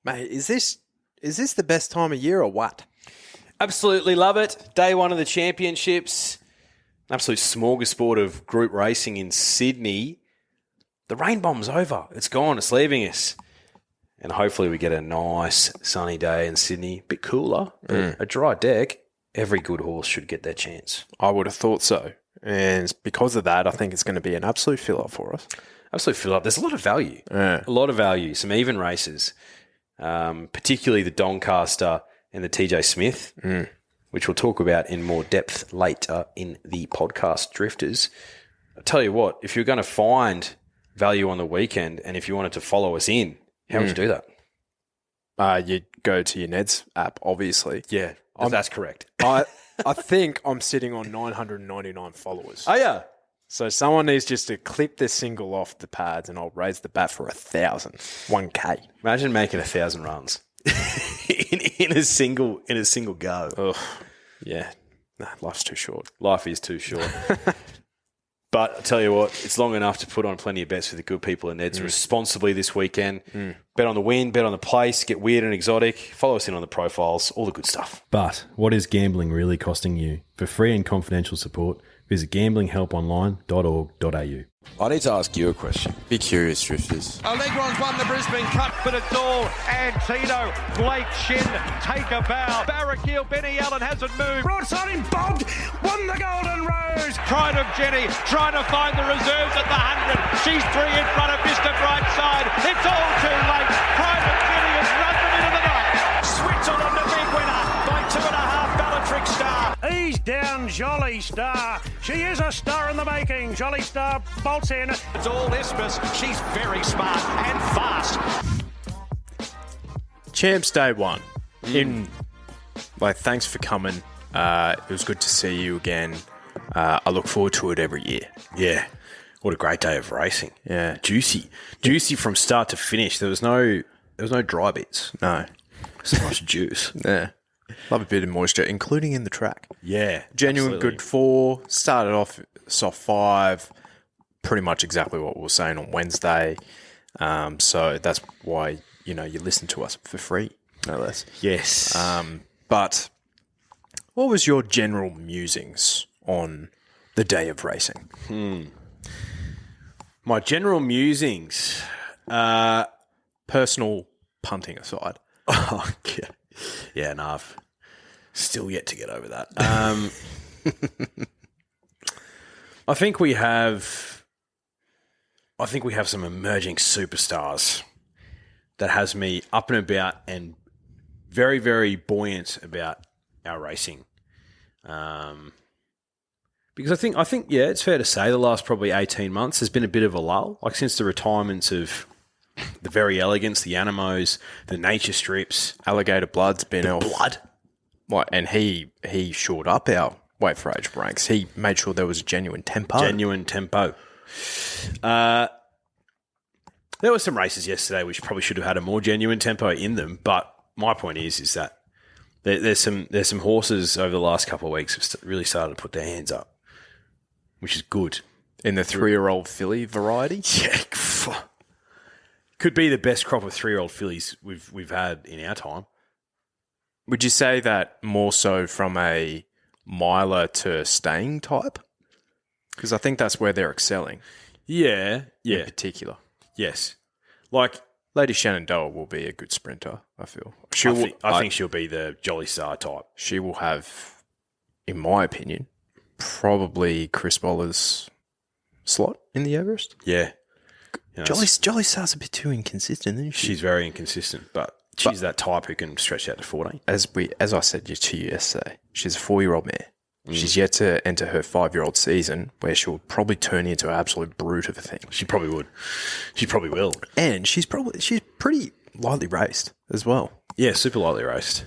Mate, is this the best time of year or what? Absolutely love it. Day one of the championships. Absolute smorgasbord of group racing in Sydney. The rain bomb's over. It's gone. It's leaving us. And hopefully we get a nice sunny day in Sydney. A bit cooler. But a dry deck. Every good horse should get their chance. I would have thought so. And because of that, I think it's going to be an absolute fill-up for us. Absolute fill-up. There's a lot of value. A lot of value. Some even races. Particularly the Doncaster and the TJ Smith, which we'll talk about in more depth later in the podcast, Drifters. I'll tell you what, if you're going to find value on the weekend and if you wanted to follow us in, how would you do that? You go to your Ned's app, obviously. Yeah, that's correct. I think I'm sitting on 999 followers. Oh, yeah. So someone needs just to clip the single off the pads and I'll raise the bat for 1,000. 1K. Imagine making 1,000 runs in a single go. Ugh. Yeah. Nah, life's too short. Life is too short. But I tell you what, it's long enough to put on plenty of bets with the good people at Ned's responsibly this weekend. Bet on the win, bet on the place, get weird and exotic. Follow us in on the profiles, all the good stuff. But what is gambling really costing you? For free and confidential support, visit gamblinghelponline.org.au. I need to ask you a question. Be curious, Drifters. Allegron's won the Brisbane Cup, but it's all Antino. Blake Shin, take a bow. Barraquil, Benny Allen hasn't moved. Broadside in Bogged, won the Golden Rose. Pride of Jenny, trying to find the reserves at the 100. She's 3 in front of Mr. Brightside. It's all too late. Pride of Jenny has run them into the night. Switzerland, the big winner by 2.5 Bellatrix Star. He's down, Jolly Star. She is a star in the making. Jolly Star bolts in. It's all Ispas. She's very smart and fast. Champs Day 1. Thanks for coming. It was good to see you again. I look forward to it every year. Yeah. What a great day of racing. Yeah. Juicy from start to finish. There was no dry bits. No. So much juice. Yeah. Love a bit of moisture, including in the track. Yeah. Genuine absolutely. good 4. Started off soft 5. Pretty much exactly what we were saying on Wednesday. So that's why, you listen to us for free, no less. Yes. But what was your general musings on the day of racing? My general musings. Personal punting aside. Oh, yeah. Yeah, no, I've still yet to get over that. I think we have some emerging superstars that has me up and about and very, very buoyant about our racing. Because I think, yeah, it's fair to say the last probably 18 months has been a bit of a lull. Like since the retirements of the Very Elegants, the Animos, the Nature Strips. Alligator Blood's been off. Blood. What? And he shored up our weight for age ranks. He made sure there was a genuine tempo. There were some races yesterday which probably should have had a more genuine tempo in them, but my point is that there's some horses over the last couple of weeks have really started to put their hands up, which is good. In the 3-year-old filly variety? Yeah. Could be the best crop of 3-year-old fillies we've had in our time. Would you say that more so from a miler to staying type? Because I think that's where they're excelling. Yeah. In particular. Yes. Like Lady Shenandoah will be a good sprinter, I feel. I think she'll be the Jolly Star type. She will have, in my opinion, probably Chris Boller's slot in the Everest. Yeah. Jolly Star's a bit too inconsistent, isn't she? She's very inconsistent, but she's that type who can stretch out to 14. As I said to you yesterday, she's a 4-year-old mare. She's yet to enter her 5-year-old season where she'll probably turn into an absolute brute of a thing. She probably would. She probably will. And she's pretty lightly raced as well. Yeah, super lightly raced.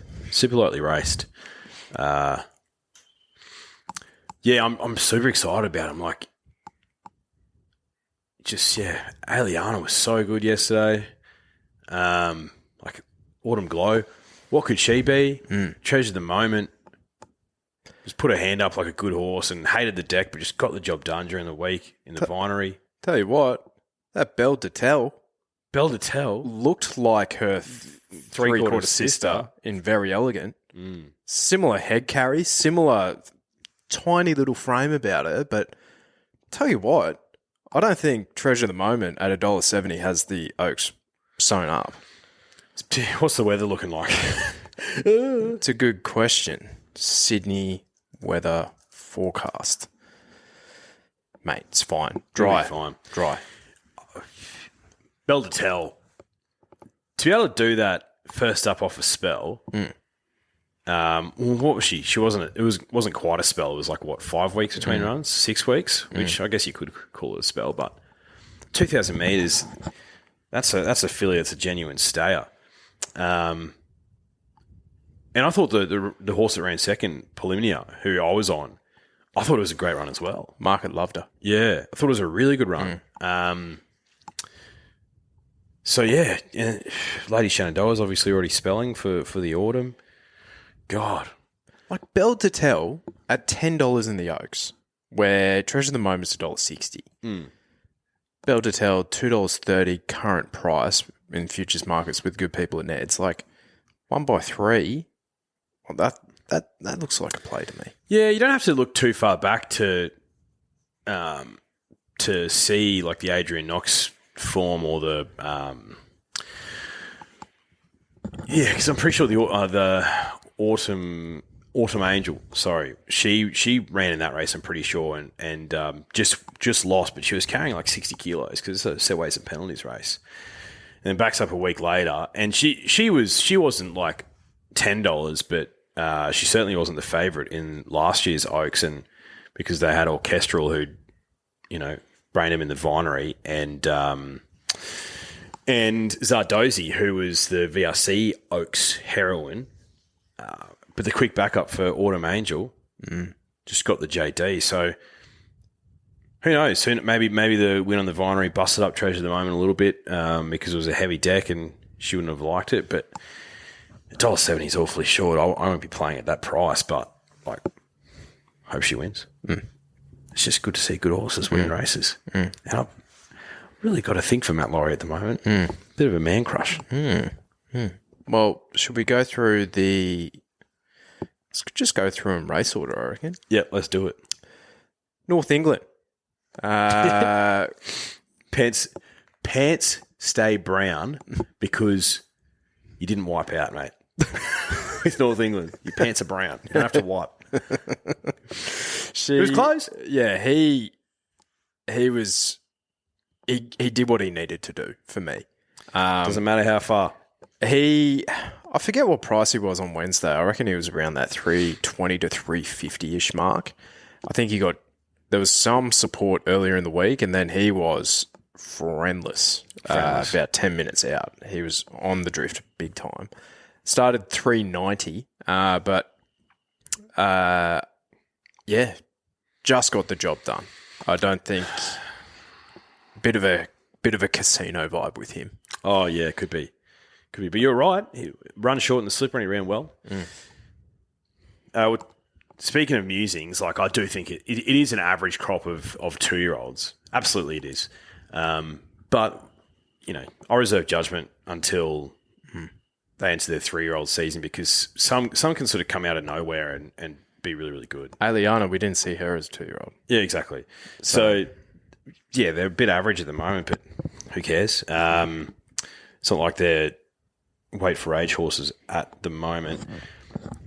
Yeah, I'm super excited about it. I'm like, Aliana was so good yesterday. Like Autumn Glow. What could she be? Treasure the moment. Just put her hand up like a good horse and hated the deck, but just got the job done during the week in the vinery. Tell you what, that Belle de Tell Belle de Tell looked like her three-quarter sister in Very Elegant. Similar head carry, similar tiny little frame about her. But tell you what, I don't think Treasure of the Moment at $1.70 has the Oaks sewn up. What's the weather looking like? It's a good question. Sydney weather forecast. Mate, it's fine. Dry. Really fine. Dry. Belle de Tell. To be able to do that first up off a spell, well, what was she? She wasn't. It wasn't quite a spell. It was like 5 weeks between runs, 6 weeks, which I guess you could call it a spell. But 2,000 meters, that's a filly. That's a genuine stayer. And I thought the horse that ran second, Polymnia, who I was on, I thought it was a great run as well. Market loved her. Yeah, I thought it was a really good run. So yeah, Lady Shenandoah's obviously already spelling for the autumn. God, Like Belle de Tell at $10 in the Oaks, where Treasure of the Moment's $1.60. Belle de Tell $2.30 current price in futures markets with good people in there. It's like 1x3. Well, that looks like a play to me. Yeah, you don't have to look too far back to see like the Adrian Knox form or the because I'm pretty sure the Autumn Angel, sorry, she ran in that race, I'm pretty sure, and just lost, but she was carrying like 60 kilos because it's a set weights and penalties race, and then backs up a week later, and she wasn't like $10, but she certainly wasn't the favourite in last year's Oaks, and because they had Orchestral who, brained him in the Vinery, and Zardozi, who was the VRC Oaks heroine, but the quick backup for Autumn Angel just got the JD. So who knows? Maybe the win on the Vinery busted up Treasure of the Moment a little bit because it was a heavy deck and she wouldn't have liked it. But $1.70 is awfully short. I won't be playing at that price, but hope she wins. It's just good to see good horses win races. And I've really got to think for Matt Laurie at the moment. Bit of a man crush. Well, should we go through let's just go through in race order, I reckon. Yep, let's do it. North England. Pants stay brown because you didn't wipe out, mate. With North England, your pants are brown. You don't have to wipe. It was close. Yeah, he was. He did what he needed to do for me. Doesn't matter how far. I forget what price he was on Wednesday. I reckon he was around that 320 to 350-ish mark. I think there was some support earlier in the week, and then he was friendless. About 10 minutes out. He was on the drift big time. Started 390, but just got the job done. I don't think bit of a casino vibe with him. Oh yeah, could be. But you're right. He run short in the slip run. He ran well. Speaking of musings, I do think it is an average crop of 2-year-olds. Absolutely, it is. But I reserve judgment until they enter their 3-year-old season because some can sort of come out of nowhere and be really, really good. Aliana, we didn't see her as a 2-year-old. Yeah, exactly. So yeah, they're a bit average at the moment, but who cares? It's not like they're wait for age horses at the moment.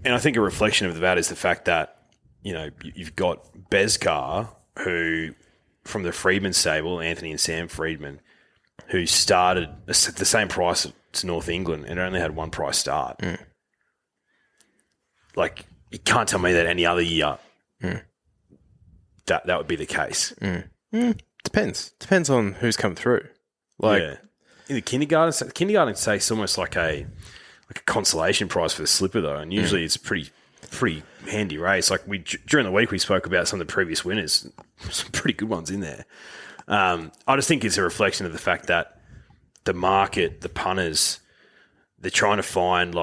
And I think a reflection of that is the fact that, you've got Bezgar, who from the Freedman stable, Anthony and Sam Freedman, who started at the same price as North England and only had one price start. You can't tell me that any other year that would be the case. Depends on who's come through. In the kindergarten stakes is almost like a consolation prize for the slipper though, and usually it's a pretty handy race. During the week we spoke about some of the previous winners, some pretty good ones in there. I just think it's a reflection of the fact that the market, the punters, they're trying to find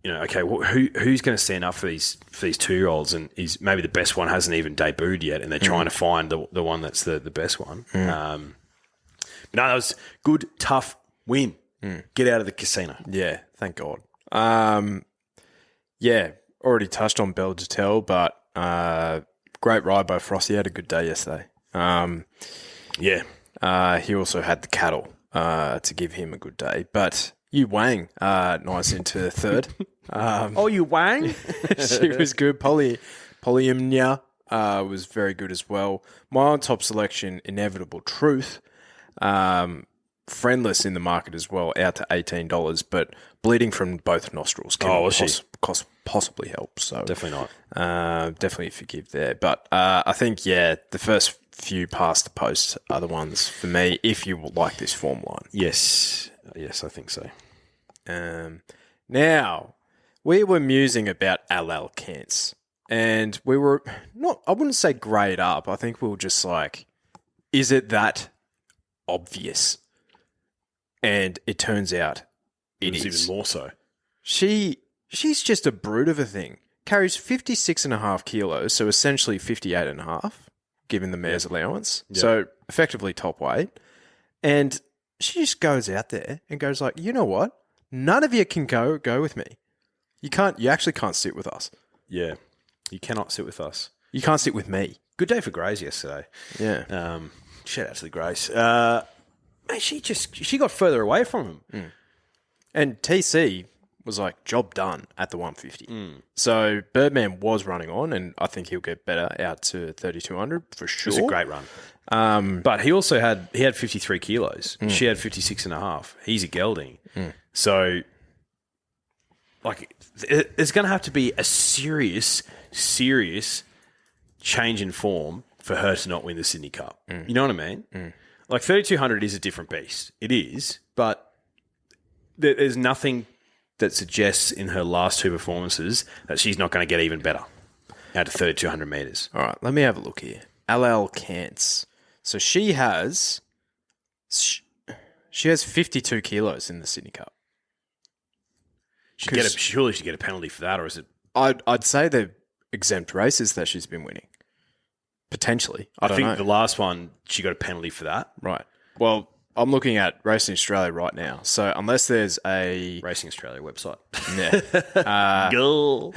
okay, who's going to stand up for these 2-year-olds, and maybe the best one hasn't even debuted yet, and they're trying to find the one that's the best one. No, that was good, tough win. Get out of the casino. Yeah, thank God. Yeah, already touched on Belgitel, but great ride by Frosty. Had a good day yesterday. He also had the cattle to give him a good day. But Yu Wang, nice into third. You Wang? She was good. Polyamnia was very good as well. My on top selection, Inevitable Truth. Friendless in the market as well, out to $18, but bleeding from both nostrils can possibly help. So Definitely not. definitely forgive there. But I think, the first few past the post are the ones for me, if you like this form line. Yes, I think so. Now, we were musing about LL Kents, and we were I wouldn't say grade up. I think we were just like, is it that obvious? And it turns out it is. Even more so. She's just a brute of a thing. Carries 56.5 kilos, so essentially 58.5, given the mare's allowance. Yep. So effectively top weight. And she just goes out there and goes like, you know what? None of you can go with me. You actually can't sit with us. Yeah. You cannot sit with us. You can't sit with me. Good day for Grays yesterday. Yeah. Shout out to the Grays. Mate, she got further away from him. And TC was like, job done at the 150. So Birdman was running on, and I think he'll get better out to 3,200 for sure. It was a great run. But he also had 53 kilos. She had 56.5. He's a gelding. So, like, there's going to have to be a serious change in form for her to not win the Sydney Cup. You know what I mean? Like, 3,200 is a different beast. It is, but there's nothing that suggests in her last two performances that she's not going to get even better out to 3,200 metres. All right, let me have a look here. LL Kants. So she has 52 kilos in the Sydney Cup. Surely she'd get a penalty for that, or is it? I'd say they're exempt races that she's been winning. Potentially. I don't know. The last one, she got a penalty for that. Right. Well, I'm looking at Racing Australia right now. So unless there's a... Racing Australia website. Yeah. Girl.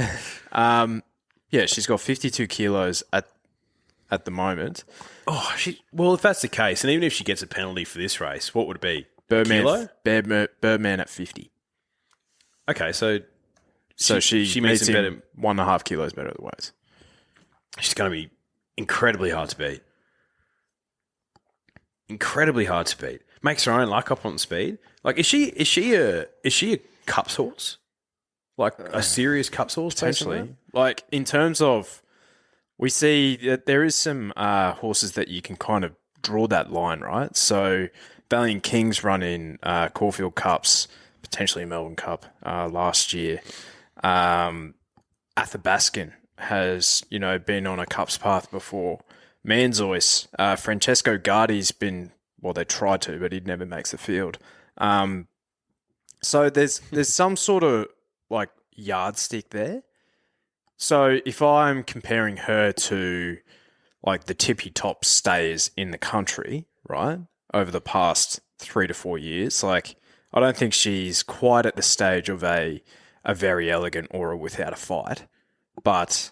She's got 52 kilos at the moment. Oh, if that's the case, and even if she gets a penalty for this race, what would it be? Birdman at 50. Okay, so she makes him 1.5 kilos better otherwise. She's going to be incredibly hard to beat. Incredibly hard to beat. Makes her own luck up on speed. Like, is she a Cups horse? Like a serious Cups horse, potentially. Like, in terms of, we see that there is some horses that you can kind of draw that line, right? So Valiant Kings run in Caulfield Cups, potentially Melbourne Cup last year. Athabaskan has, been on a Cups path before. Manzois, Francesco Gardi's been, they tried to, but he never makes the field. So there's some sort of like yardstick there. So if I'm comparing her to like the tippy top stayers in the country, right, over the past 3 to 4 years, like I don't think she's quite at the stage of a Very Elegant or a Without a Fight, but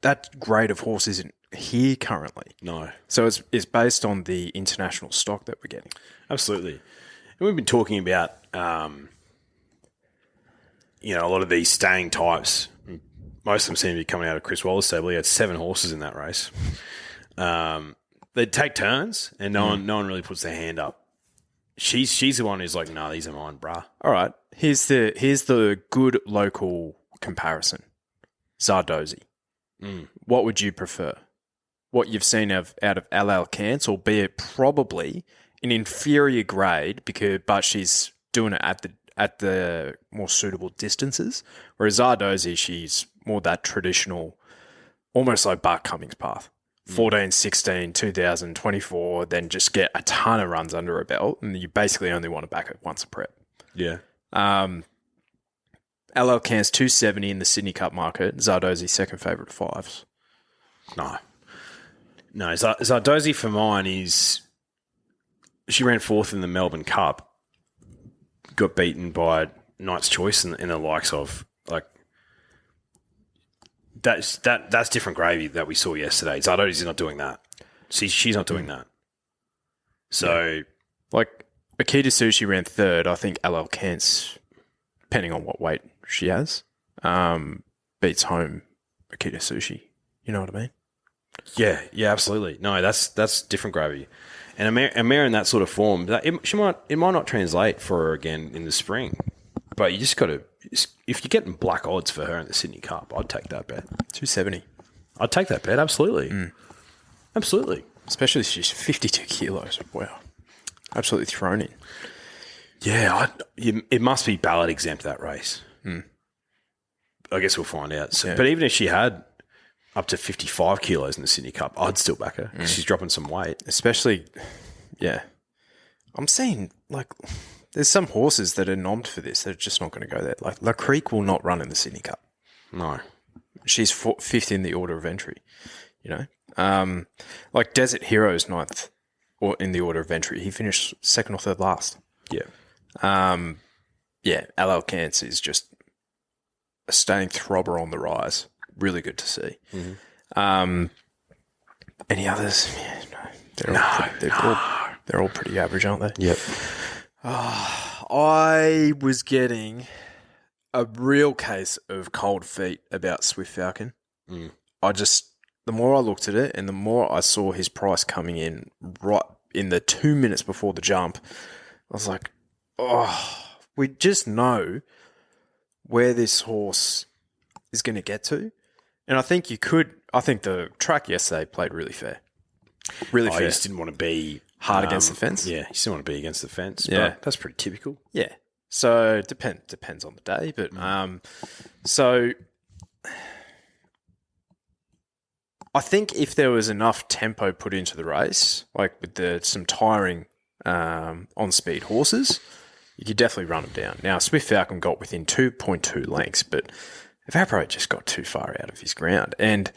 that grade of horse isn't here currently. No. So it's based on the international stock that we're getting. Absolutely. And we've been talking about, a lot of these staying types. Most of them seem to be coming out of Chris Waller's stable. He had 7 horses in that race. They take turns, and no one really puts their hand up. She's the one who's like, nah, these are mine, bruh. All right. Here's the good local comparison. Zardozi. What would you prefer? What you've seen out of LL Kants, albeit probably an inferior grade, but she's doing it at the more suitable distances. Whereas Zardozi, she's more that traditional, almost like Bart Cummings path. 14, 16, 2024, then just get a ton of runs under a belt, and you basically only want to back it once a prep. Yeah. LL Kants 270 in the Sydney Cup market. Zardozi second favourite 5s. No, Zardozi for mine is she ran fourth in the Melbourne Cup, got beaten by Knight's Choice and the likes of, like, that's different gravy that we saw yesterday. Zardo's not doing that. She's not doing that. So, like, Akita Sushi ran third. I think LL Kent's, depending on what weight she has, beats home Akita Sushi. You know what I mean? Yeah, absolutely. No, that's different gravy. And a mare in that sort of form, it might not translate for her again in the spring. But you just got to, if you're getting black odds for her in the Sydney Cup, I'd take that bet. 270. I'd take that bet, absolutely. Absolutely. Especially if she's 52 kilos. Wow. Absolutely thrown in. Yeah, it must be ballot exempt, that race. I guess we'll find out. So, But even if she had up to 55 kilos in the Sydney Cup, I'd still back her because she's dropping some weight. Especially, yeah. I'm seeing, like, there's some horses that are nommed for this that are just not going to go there. Like, La Creek will not run in the Sydney Cup. No. She's fifth in the order of entry, you know. Like Desert Hero's ninth or in the order of entry. He finished second or third last. Yeah. Yeah, LL Kent's is just a staying throbber on the rise. Really good to see. Any others? Yeah, they're all pretty average, aren't they? Yep. I was getting a real case of cold feet about Swift Falcon. The more I looked at it and the more I saw his price coming in right in the 2 minutes before the jump, I was like, we just know where this horse is going to get to. And I think the track yesterday played really fair. Really fair. You just didn't want to be hard against the fence. Yeah, you still want to be against the fence. Yeah. But that's pretty typical. Yeah. So depends on the day. But so I think if there was enough tempo put into the race, like with some tiring on-speed horses, you could definitely run them down. Now, Swift Falcon got within 2.2 lengths, but Evaporate just got too far out of his ground. And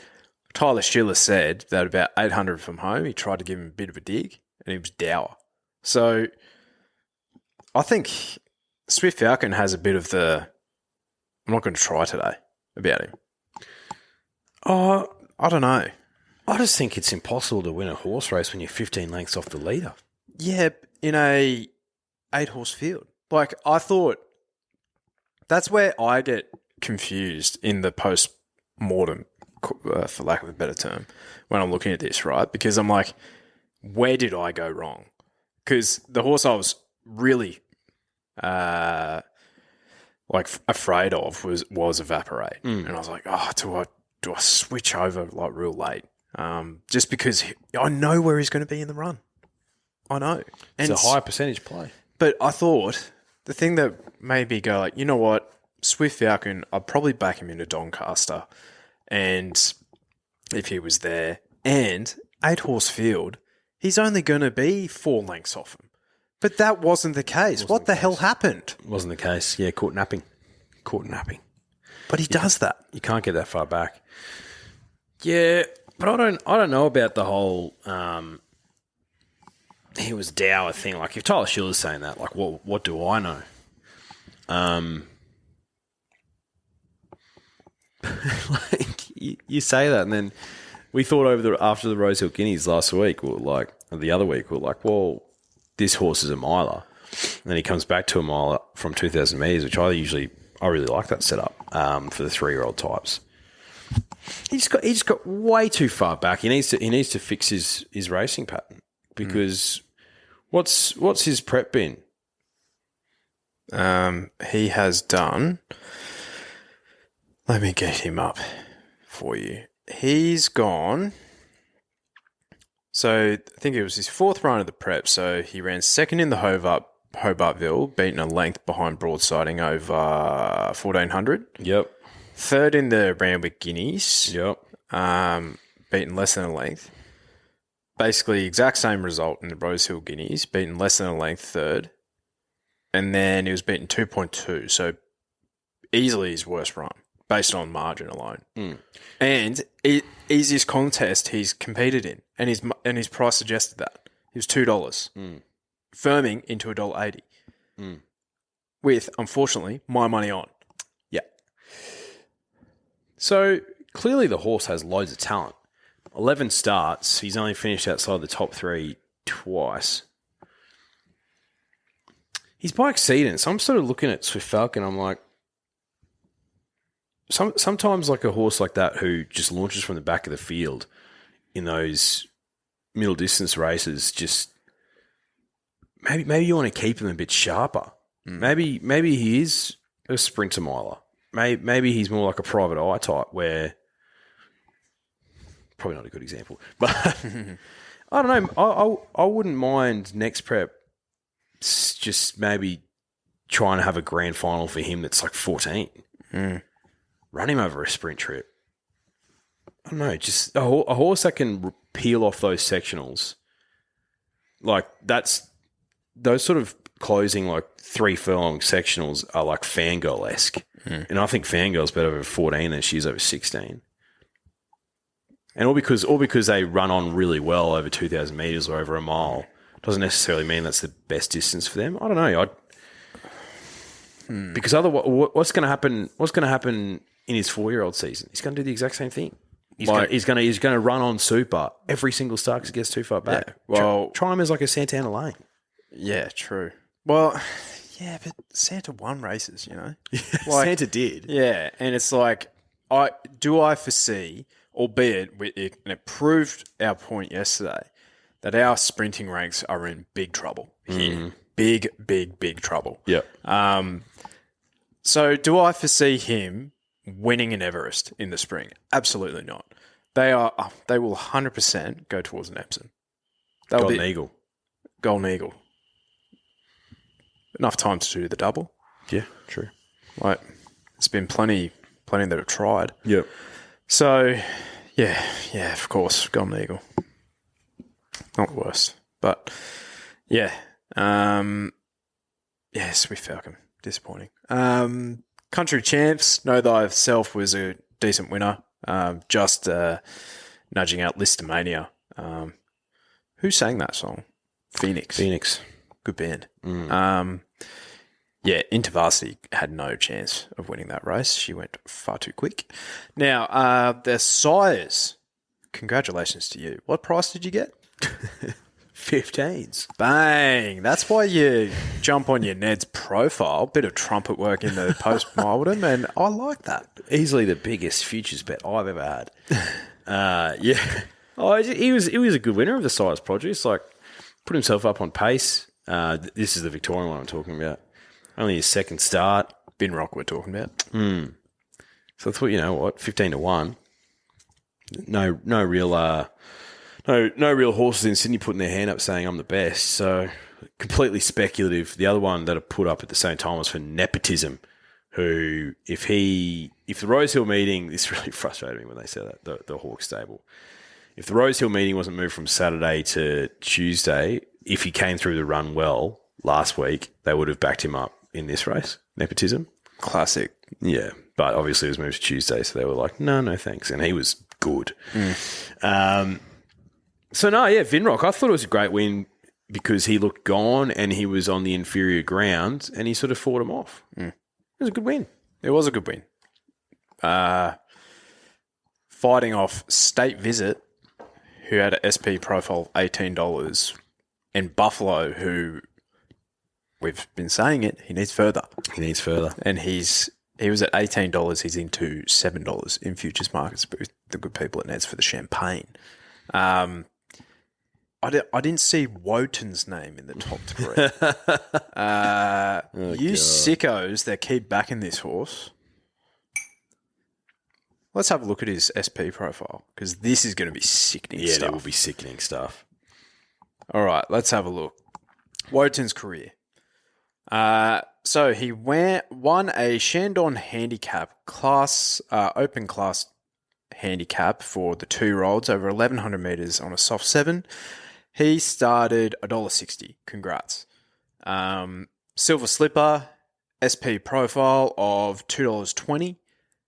Tyler Schiller said that about 800 from home, he tried to give him a bit of a dig, and he was dour. So I think Swift Falcon has a bit of the, I'm not going to try today about him. I don't know. I just think it's impossible to win a horse race when you're 15 lengths off the leader. Yeah, in a 8-horse field. Like, I thought that's where I get confused in the post-mortem, for lack of a better term, when I'm looking at this, right? Because I'm like, where did I go wrong? Because the horse I was really afraid of was Evaporate. And I was like, do I switch over like real late? Just because I know where he's going to be in the run. I know. And it's a high percentage play. But I thought the thing that made me go like, you know what? Swift Falcon, I'd probably back him into Doncaster. And if he was there, and 8-horse field, he's only going to be 4 lengths off him. But that wasn't the case. What the hell happened? Wasn't the case. Yeah, caught napping. But he does that. You can't get that far back. Yeah, but I don't know about the whole he was dour thing. Like, if Tyler Schiller's saying that, like, what do I know? Like, you say that, and then we thought after the Rosehill Guineas last week, or the other week, we're like, well, this horse is a miler. And then he comes back to a miler from 2,000 metres, which I really like that setup for the 3-year-old types. He just got way too far back. He needs to fix his racing pattern, because what's his prep been? He has done. Let me get him up for you. He's gone. So I think it was his 4th run of the prep. So he ran second in the Hobartville, beaten a length behind Broadsiding over 1,400. Yep. 3rd in the Randwick Guineas. Yep. Beaten less than a length. Basically, exact same result in the Rosehill Guineas, beaten less than a length 3rd. And then he was beaten 2.2. So easily his worst run, based on margin alone. And easiest contest he's competed in. And his price suggested that. He was $2. firming into $1.80 with, unfortunately, my money on. Yeah. So clearly the horse has loads of talent. 11 starts. He's only finished outside the top 3 twice. He's by exceedance. So I'm sort of looking at Swift Falcon. I'm like, sometimes like a horse like that who just launches from the back of the field in those middle distance races, just maybe you want to keep him a bit sharper. Maybe he is a sprinter miler. Maybe he's more like a private eye type where, probably not a good example, but I don't know. I wouldn't mind next prep just maybe trying to have a grand final for him that's like 14. Run him over a sprint trip. I don't know, just a horse that can peel off those sectionals. Like those sort of closing like 3 furlong sectionals are like Fangirl-esque. And I think Fangirl's better over 14 than she is over 16. And all because they run on really well over 2,000 metres or over a mile doesn't necessarily mean that's the best distance for them. I don't know. Because otherwise, what's going to happen? What's going to happen in his 4-year-old season? He's going to do the exact same thing. He's going to run on super every single start because he gets too far back. Yeah, well, try him as like a Santana Lane. Yeah, true. Well, yeah, but Santa won races, you know. Santa did. Yeah, and it's like, I foresee, albeit it proved our point yesterday, that our sprinting ranks are in big trouble here. Big trouble. Yeah. So do I foresee him winning an Everest in the spring? Absolutely not. They will 100% go towards an Epsom. Golden Eagle. Golden Eagle. Enough time to do the double. Yeah, true. Like, there's been plenty that have tried. Yep. So, yeah, of course, Golden Eagle. Not the worst. But, yeah. Swift Falcon. Disappointing. Country Champs, Know Thyself was a decent winner. Just nudging out Listomania. Who sang that song? Phoenix. Good band. Intervarsity had no chance of winning that race. She went far too quick. Now, the sires, congratulations to you. What price did you get? 15s. Bang. That's why you jump on your Ned's profile. Bit of trumpet work in the post-Mildom, and I like that. Easily the biggest futures bet I've ever had. Yeah. Oh, he was a good winner of the Sires Produce. Like, put himself up on pace. This is the Victorian one I'm talking about. Only his second start. Bin Rock we're talking about. So I thought, you know what, 15-1. No real horses in Sydney putting their hand up saying I'm the best. So completely speculative. The other one that I put up at the same time was for Nepotism, who if the Rosehill meeting, this really frustrated me when they said that, the Hawk stable. If the Rosehill meeting wasn't moved from Saturday to Tuesday, if he came through the run well last week, they would have backed him up in this race. Nepotism. Classic. Yeah. But obviously it was moved to Tuesday, so they were like, no thanks. And he was good. Vinrock, I thought it was a great win because he looked gone and he was on the inferior ground and he sort of fought him off. It was a good win. It was a good win. Fighting off State Visit, who had an SP profile of $18, and Buffalo, who we've been saying it, he needs further. And he was at $18. He's into $7 in futures markets with the good people at Neds for the champagne. I didn't see Wotan's name in the top 3. You sickos that keep backing this horse. Let's have a look at his SP profile, because this is going to be sickening stuff. Yeah, there will be sickening stuff. All right, let's have a look. Wotan's career. So he won a Shandong handicap class, open class handicap for the 2-year-olds over 1,100 metres on a soft 7. He started $1.60. Congrats. Silver Slipper, SP profile of $2.20.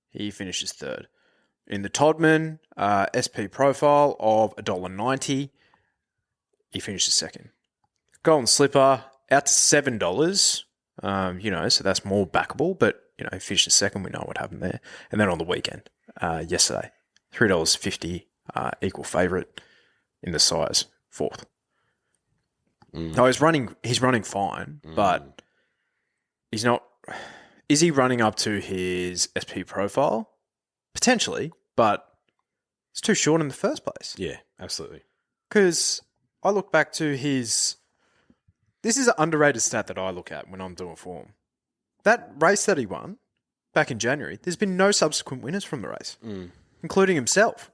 He finishes 3rd. In the Todman, SP profile of $1.90. He finishes 2nd. Golden Slipper out to $7. So that's more backable, but he finished second. We know what happened there. And then on the weekend, yesterday, $3.50, equal favourite in the size, fourth. No, he's running fine, but he's not. Is he running up to his SP profile? Potentially, but it's too short in the first place. Yeah, absolutely. Because I look back to his. This is an underrated stat that I look at when I'm doing form. That race that he won back in January, there's been no subsequent winners from the race, including himself.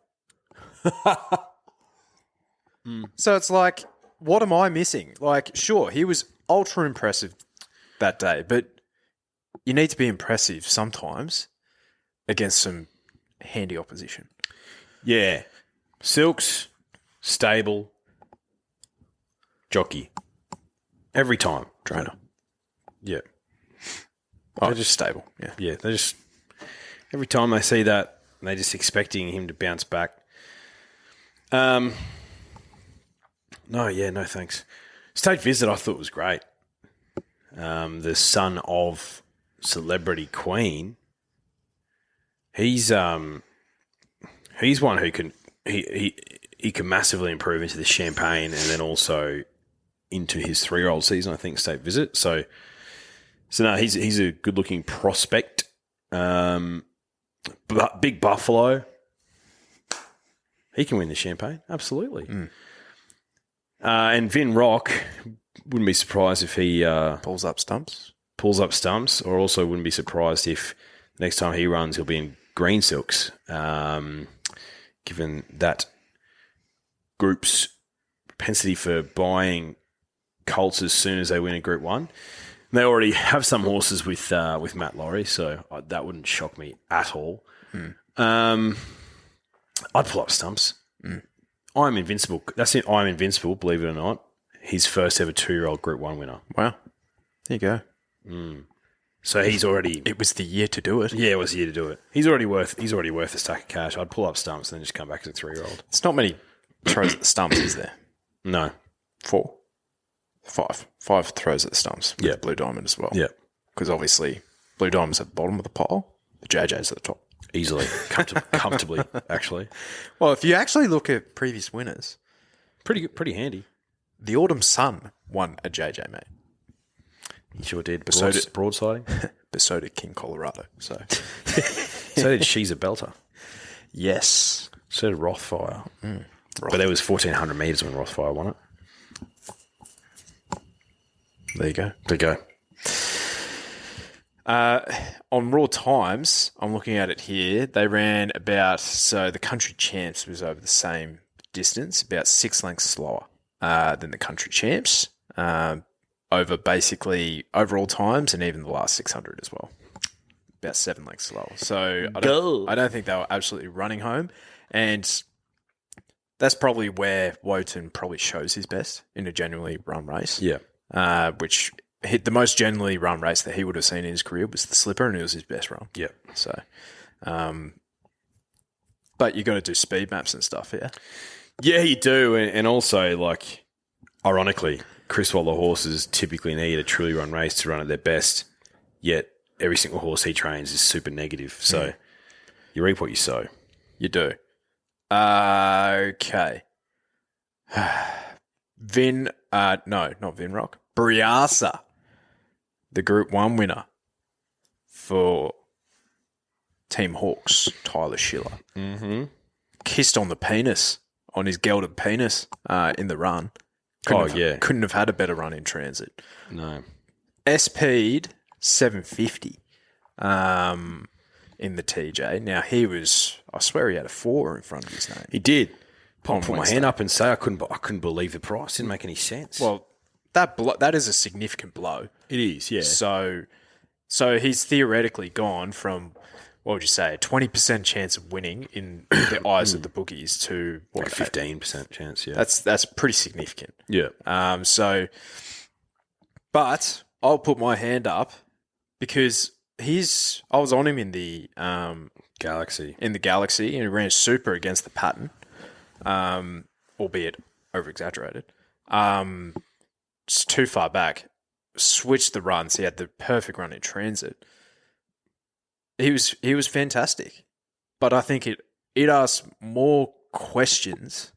So it's like, what am I missing? Like, sure, he was ultra impressive that day, but you need to be impressive sometimes against some handy opposition. Yeah. Silks, stable, jockey. Every time. Trainer. Yeah. They're just stable. Yeah. Yeah. They just, every time they see that, they're just expecting him to bounce back. No, thanks. State Visit I thought was great. The son of Celebrity Queen. He's one who can he can massively improve into the Champagne and then also into his 3-year-old season, I think, State Visit. So no, he's a good looking prospect. Big Buffalo. He can win the Champagne, absolutely. And Vin Rock, wouldn't be surprised if he Pulls up stumps. or also wouldn't be surprised if next time he runs he'll be in green silks, given that group's propensity for buying colts as soon as they win a Group 1. They already have some horses with Matt Laurie, so that wouldn't shock me at all. I'd pull up stumps. I'm Invincible. That's it. I'm Invincible, believe it or not. His first ever 2-year-old Group 1 winner. Wow. There you go. So he's already... It was the year to do it. Yeah, it was the year to do it. He's already worth a stack of cash. I'd pull up stumps and then just come back as a 3-year-old. It's not many throws at the stumps, is there? No. 4. 5. 5 throws at the stumps. With Yeah. Blue Diamond as well. Yeah. Because obviously Blue Diamond's at the bottom of the pile. The JJ's at the top. Easily. Comfortably, actually. Well, if you actually look at previous winners, Pretty good, pretty handy. the Autumn Sun won a JJ, mate. He sure did. So did- Broadsiding. But so did King Colorado. So, So did She's a Belter. yes. So did Rothfire. But there was 1,400 metres when Rothfire won it. There you go. There you go. On Raw Times, I'm looking at it here. They ran the Country Champs was over the same distance, about 6 lengths slower than the Country Champs, over basically overall times and even the last 600 as well. About 7 lengths slower. So I don't think they were absolutely running home. And that's probably where Wotan probably shows his best in a genuinely run race. Yeah. Which hit the most genuinely run race that he would have seen in his career was the Slipper, and it was his best run. Yeah. So, but you got to do speed maps and stuff, yeah. Yeah, you do. And also, like, ironically, Chris Waller horses typically need a truly run race to run at their best, yet every single horse he trains is super negative. So you reap what you sow. You do. Okay. Not Vinrock. Briasa, the Group 1 winner for Team Hawks, Tyler Schiller. Mm-hmm. Kissed on the penis, on his gelded penis in the run. Couldn't have had a better run in transit. No. SP'd 750 in the TJ. Now, I swear he had a 4 in front of his name. He did. On Put my Wednesday. hand up and say I couldn't believe the price. Didn't make any sense. Well, that is a significant blow. it is, yeah. So he's theoretically gone from, what would you say, a 20% chance of winning in the eyes of the bookies to what, Like 15% chance, yeah. That's pretty significant. yeah. But I'll put my hand up because I was on him in the Galaxy. and he ran super against the pattern, albeit over exaggerated. just too far back, switched the runs. He had the perfect run in transit. He was fantastic. But I think it asks more questions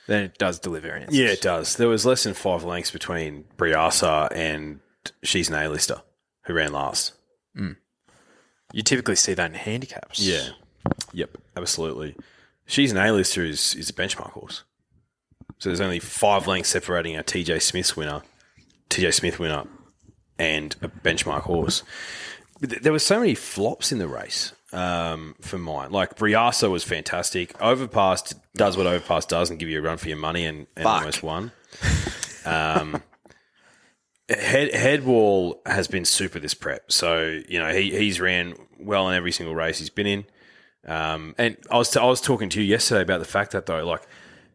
than it does deliver answers. Yeah, it does. There was less than 5 lengths between Briasa and She's an A-lister, who ran last. You typically see that in handicaps. Yeah. Yep, absolutely. She's an A-lister is a benchmark horse. So there's only 5 lengths separating a TJ Smith winner, and a benchmark horse. But there were so many flops in the race for mine. Like, Briasa was fantastic. Overpass does what Overpass does and give you a run for your money and almost won. Headwall has been super this prep. So, he's ran well in every single race he's been in. And I was talking to you yesterday about the fact that, though, like,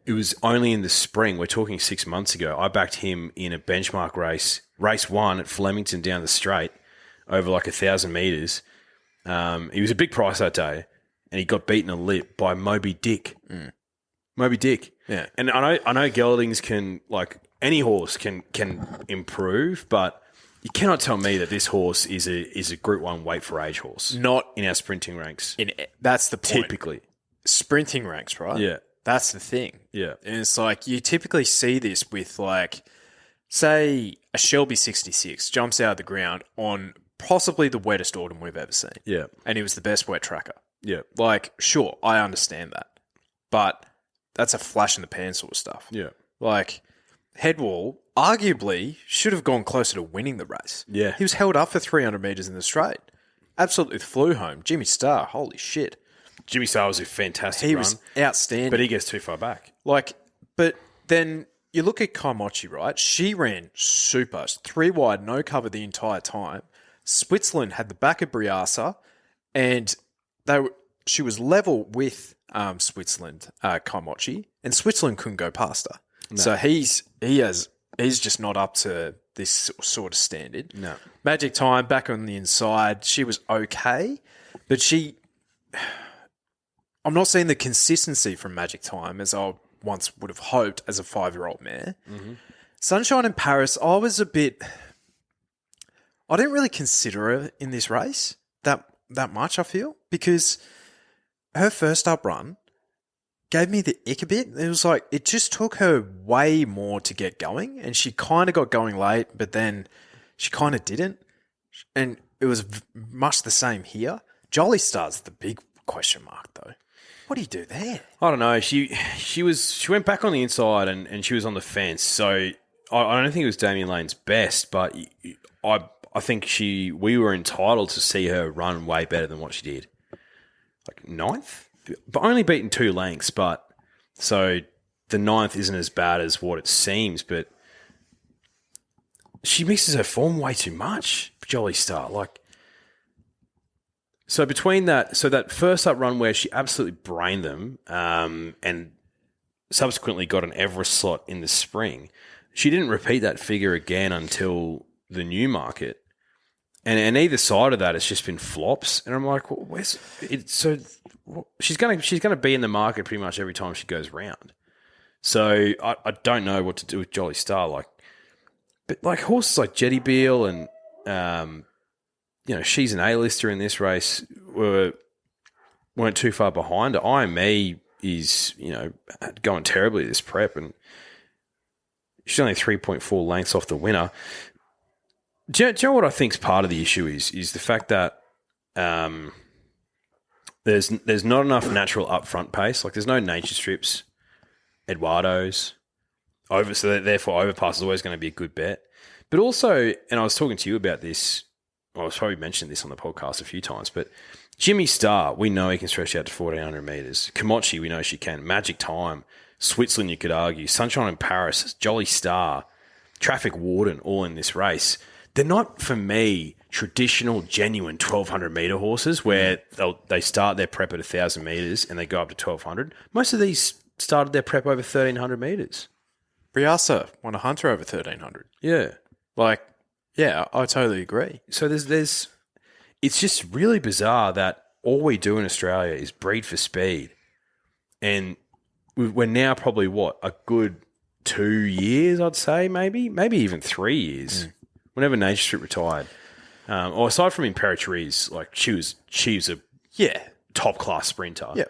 it was only in the spring. We're talking 6 months ago. I backed him in a benchmark race 1 at Flemington down the straight over like 1,000 metres. He was a big price that day, and he got beaten a lip by Moby Dick. Moby Dick. Yeah. And I know geldings can, like, any horse can improve, but you cannot tell me that this horse is a Group 1 weight for age horse. Not in our sprinting ranks. That's the point. Typically. Sprinting ranks, right? Yeah. That's the thing. Yeah. And it's like, you typically see this with, like, say a Shelby 66 jumps out of the ground on possibly the wettest autumn we've ever seen. Yeah. And he was the best wet tracker. Yeah. Like, sure, I understand that. But that's a flash in the pan sort of stuff. Yeah. Like, Headwall arguably should have gone closer to winning the race. Yeah. He was held up for 300 metres in the straight. Absolutely flew home. Jimmy Starr, holy shit. Jimmy Starr was a fantastic He run. was outstanding. But he gets too far back. Like, but then you look at Kaimochi, right? She ran super. 3 wide, no cover the entire time. Switzerland had the back of Briasa, and she was level with Switzerland, Kaimochi, and Switzerland couldn't go past her. No. So he's just not up to this sort of standard. No. Magic Time back on the inside, she was okay, but I'm not seeing the consistency from Magic Time as I once would have hoped as a 5-year-old mare. Mm-hmm. Sunshine in Paris, I didn't really consider her in this race that much, I feel, because her first up run gave me the ick a bit. It was like, it just took her way more to get going, and she kind of got going late, but then she kind of didn't. And it was much the same here. Jolly Star's the big question mark, though. What do you do there? I don't know. She went back on the inside and she was on the fence. So I don't think it was Damien Lane's best, but I think we were entitled to see her run way better than what she did. Like 9th? But only beaten 2 lengths, but so the 9th isn't as bad as what it seems, but she mixes her form way too much, Jolly Star. Like, so between that first up run where she absolutely brained them, and subsequently got an Everest slot in the spring, she didn't repeat that figure again until the Newmarket. And either side of that, it's just been flops. And I'm like, well, where's it? So she's gonna be in the market pretty much every time she goes round. So I don't know what to do with Jolly Star. But horses like Jetty Beale and she's an A-lister in this race weren't too far behind her. IME is going terribly this prep, and she's only 3.4 lengths off the winner. Do you know what I think is part of the issue is the fact that there's not enough natural upfront pace. Like, there's no nature strips, Eduardo's, so therefore Overpass is always going to be a good bet. But also, and I was talking to you about this, I was probably mentioned this on the podcast a few times, but Jimmy Starr, we know he can stretch out to 1,400 metres. Kaimochi, we know she can. Magic Time, Switzerland, you could argue. Sunshine in Paris, Jolly Star, Traffic Warden, all in this race. They're not, for me, traditional, genuine 1,200-metre horses where they start their prep at 1,000 metres and they go up to 1,200. Most of these started their prep over 1,300 metres. Briasa won a hunter over 1,300. Yeah. Yeah, I totally agree. So there's it's just really bizarre that all we do in Australia is breed for speed. And we're now probably, a good 2 years, I'd say, maybe even 3 years. Whenever Nature Strip retired, or aside from Imperatrice, like she was a top class sprinter. Yeah.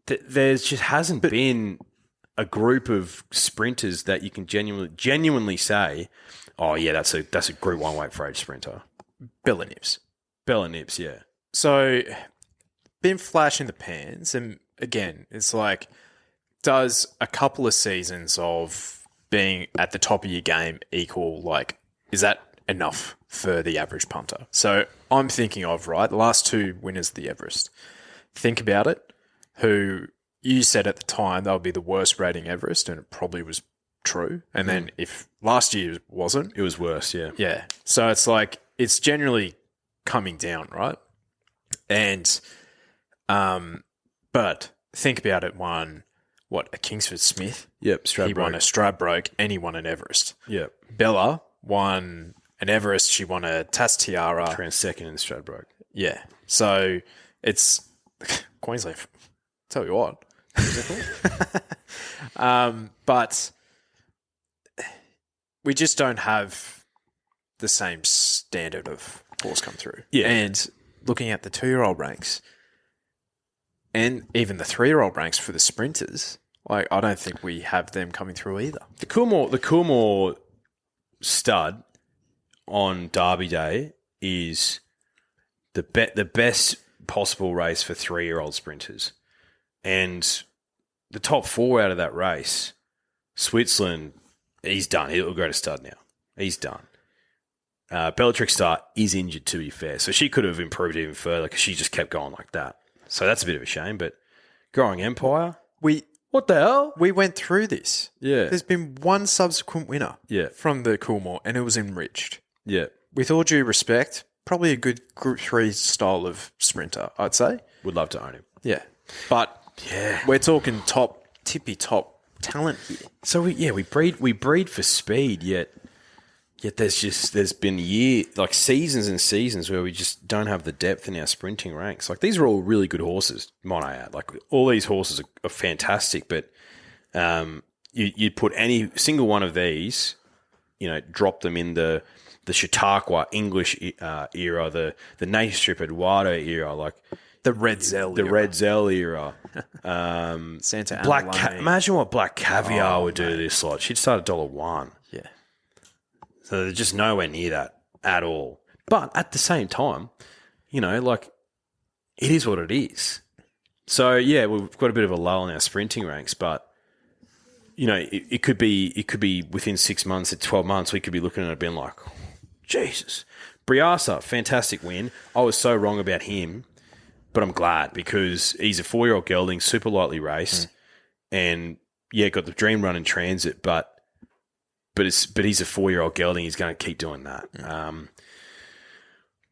There's just hasn't been a group of sprinters that you can genuinely say, oh yeah, that's a Group 1 weight for age sprinter. Bella Nips. Yeah. So, been flash in the pans, and again, it's like, does a couple of seasons of being at the top of your game equal, like, is that enough for the average punter? So, I'm thinking of, right, the last 2 winners of the Everest. Think about it, who you said at the time that would be the worst rating Everest, and it probably was true. And then if last year wasn't, It was worse, yeah. yeah. So it's like, it's generally coming down, right? And, but think about it, a Kingsford Smith? Yep, He won a Stradbroke and he won an Everest. Yep. Bella won an Everest, she won a Tas Tiara. Ran second in the Stradbroke. Yeah. So it's Queensland. Tell you what. But we just don't have the same standard of horse come through. Yeah. And looking at the 2-year-old ranks and even the 3-year-old ranks for the sprinters, like, I don't think we have them coming through either. The Coolmore stud on Derby Day is the best possible race for 3-year-old sprinters. And the top 4 out of that race, Switzerland, he's done. He'll go to stud now. He's done. Bellatrix Star is injured, to be fair. So she could have improved even further because she just kept going like that. So that's a bit of a shame. But Growing Empire, what the hell? We went through this. Yeah. There's been one subsequent winner Yeah. from the Coolmore, and it was Enriched. Yeah. With all due respect, probably a good Group 3 style of sprinter, I'd say. Would love to own him. Yeah. But we're talking tippy top talent here. So we breed for speed, yet there's been seasons and seasons where we just don't have the depth in our sprinting ranks. Like, these are all really good horses, might I add. Like, all these horses are fantastic, but you'd put any single one of these, drop them in the Chautauqua English era, the Nature Strip Eduardo era, like The Red Zell the era. Red Zell era. Santa Black Amaline. Imagine what Black Caviar would do to this lot. She'd start at $1. Yeah. So they're just nowhere near that at all. But at the same time, it is what it is. So yeah, we've got a bit of a lull in our sprinting ranks, but it could be within 6 months, 12 months, we could be looking at it being like, Jesus. Briasa, fantastic win. I was so wrong about him, but I'm glad because he's a 4-year-old gelding, super lightly raced, and got the dream run in transit, but he's a 4-year-old gelding. He's going to keep doing that.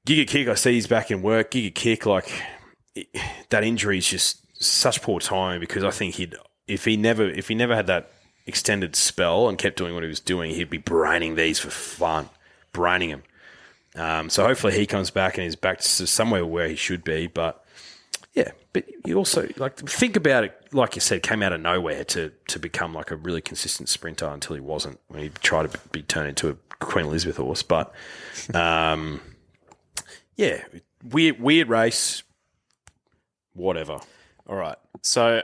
Giga Kick, I see he's back in work. Giga Kick, that injury is just such poor timing because I think if he never had that extended spell and kept doing what he was doing, he'd be braining these for fun, braining him. So hopefully he comes back and is back to somewhere where he should be. But yeah, but you also think about it. Like you said, came out of nowhere to become like a really consistent sprinter until he wasn't when he tried to be turned into a Queen Elizabeth horse. But weird race, whatever. All right. So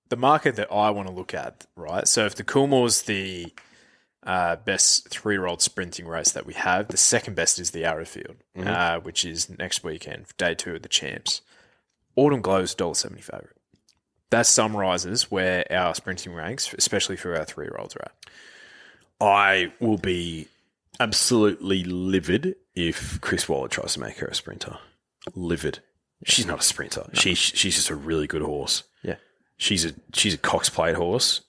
the market that I want to look at, right? So if the Coolmore's the best 3-year-old sprinting race that we have, the second best is the Arrowfield, which is next weekend, day 2 of the Champs. Autumn Glow's $1.70 favourite. That summarises where our sprinting ranks, especially for our 3-year-olds, are at. I will be absolutely livid if Chris Waller tries to make her a sprinter. Livid. She's not a sprinter. No. She's just a really good horse. Yeah. She's a Cox Plate horse.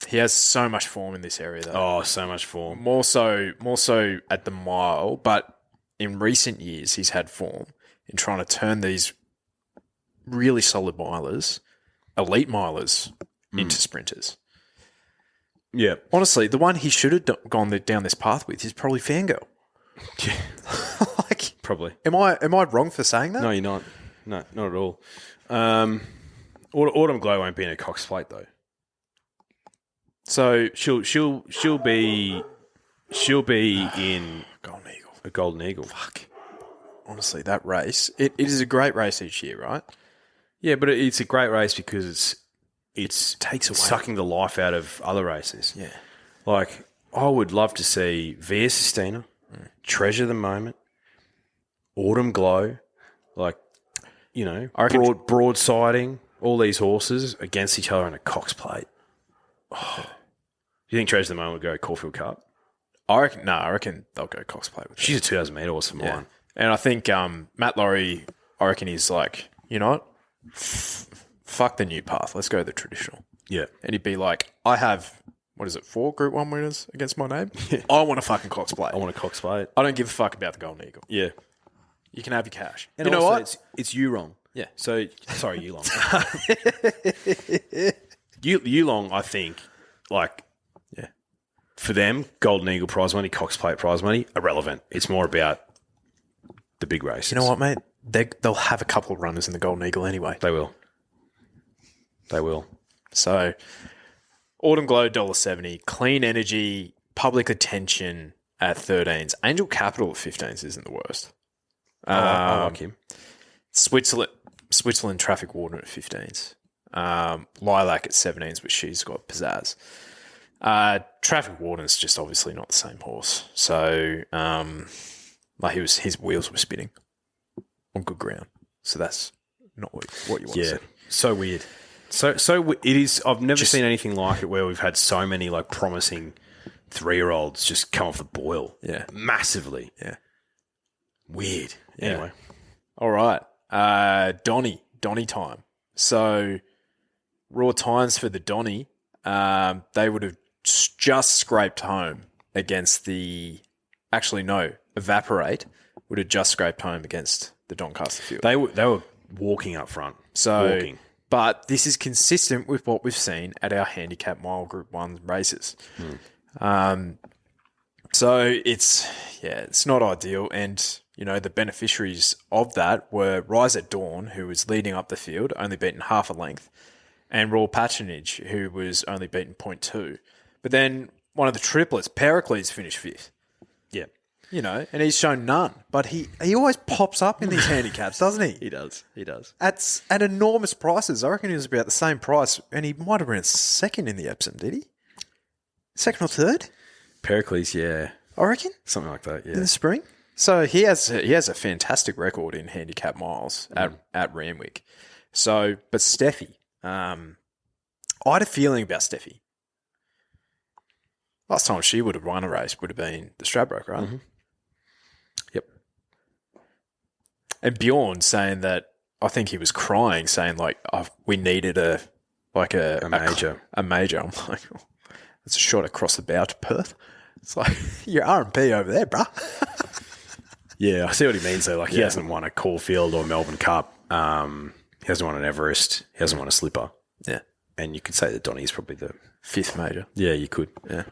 He has so much form in this area, though. Oh, so much form. More so at the mile, but in recent years, he's had form in trying to turn these really solid milers, elite milers, into sprinters. Yeah. Honestly, the one he should have gone down this path with is probably Fangirl. Yeah. Probably. Am I wrong for saying that? No, you're not. No, not at all. Autumn Glow won't be in a Cox Plate, though. So she'll be in Golden Eagle. a Golden Eagle. Fuck. Honestly, that race, it is a great race each year, right? Yeah, but it's a great race because it's takes away. sucking the life out of other races. Yeah. Like, I would love to see Via Sistina, Treasure the Moment, Autumn Glow, like, you know, I reckon- broadsiding, all these horses against each other in a Cox Plate. Oh. Do you think Treasure the Moment would go Caulfield Cup? I reckon they'll go Cox Plate with She's a 2,000 metre horse for mine. Yeah. And I think Matt Laurie, I reckon he's like, you know what? Fuck the new path. Let's go the traditional. Yeah. And he'd be like, I have, 4 Group 1 winners against my name? I want a fucking Cox Plate. I want a Cox Plate. I don't give a fuck about the Golden Eagle. Yeah. You can have your cash. And you know also, what? It's Yulong. Yeah. So, sorry, Yulong. Yulong, I think, like, Yeah. for them, Golden Eagle prize money, Cox Plate prize money, irrelevant. It's more about the big races. You know what, mate? They'll have a couple of runners in the Golden Eagle anyway. They will. They will. So, Autumn Glow, $1.70. Clean Energy, Public Attention at 13s. Angel Capital at 15s isn't the worst. I like him. Switzerland Traffic Warden at 15s. Lilac at 17s, but she's got pizzazz. Traffic Warden's just obviously not the same horse. So, like his wheels were spinning on good ground. So that's not what you want to see. So weird. So it is. I've never seen anything like it where we've had so many like promising 3-year-olds just come off the boil. Yeah. Massively. Yeah. Weird. Yeah. Anyway. All right. Donny time. So, raw times for the Donny, they would have just scraped home against Evaporate would have just scraped home against the Doncaster field. They were walking up front. So, but this is consistent with what we've seen at our handicap mile Group 1 races. So it's not ideal. And, you know, the beneficiaries of that were Rise at Dawn, who was leading up the field, only beaten half a length, and Royal Patronage, who was only beaten 0.2. But then one of the triplets, Pericles, finished 5th. Yeah. You know, and he's shown none. But he always pops up in these handicaps, doesn't he? He does. At enormous prices. I reckon he was about the same price, and he might have been second in the Epsom, did he? Second or third? Pericles, yeah. I reckon. Something like that, In yeah. the spring. So he has a fantastic record in handicap miles at Randwick. So, but Steffi, I had a feeling about Steffi. Last time she would have won a race would have been the Stradbroke, right? Mm-hmm. Yep. And Bjorn saying that, I think he was crying, saying like, we needed a major. A major. I'm like, oh, that's a shot across the bow to Perth. It's like, you're R&P over there, bruh. Yeah, I see what he means though. Like, he hasn't won a Caulfield or Melbourne Cup. He hasn't won an Everest. He hasn't won a Slipper. Yeah. And you could say that Donny's probably the 5th major. Yeah, you could. Yeah.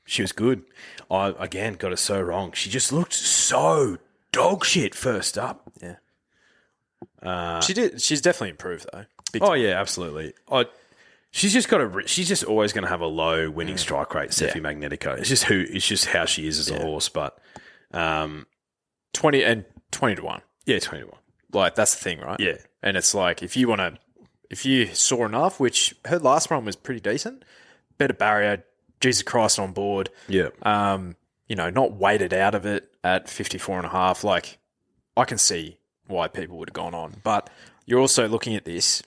She was good. I, again, got her so wrong. She just looked so dog shit first up. Yeah. She did. She's definitely improved though. Big Oh, time. yeah, absolutely. She's just always going to have a low winning strike rate, Steffi Magnetico. It's just how she is as a horse, but 20 to 1. Yeah, 20 to 1. Like, that's the thing, right? Yeah. And it's like, if you saw enough, which her last run was pretty decent, better barrier, Jesus Christ on board. Yeah. You know, not weighted out of it at 54.5. Like, I can see why people would have gone on. But you're also looking at this,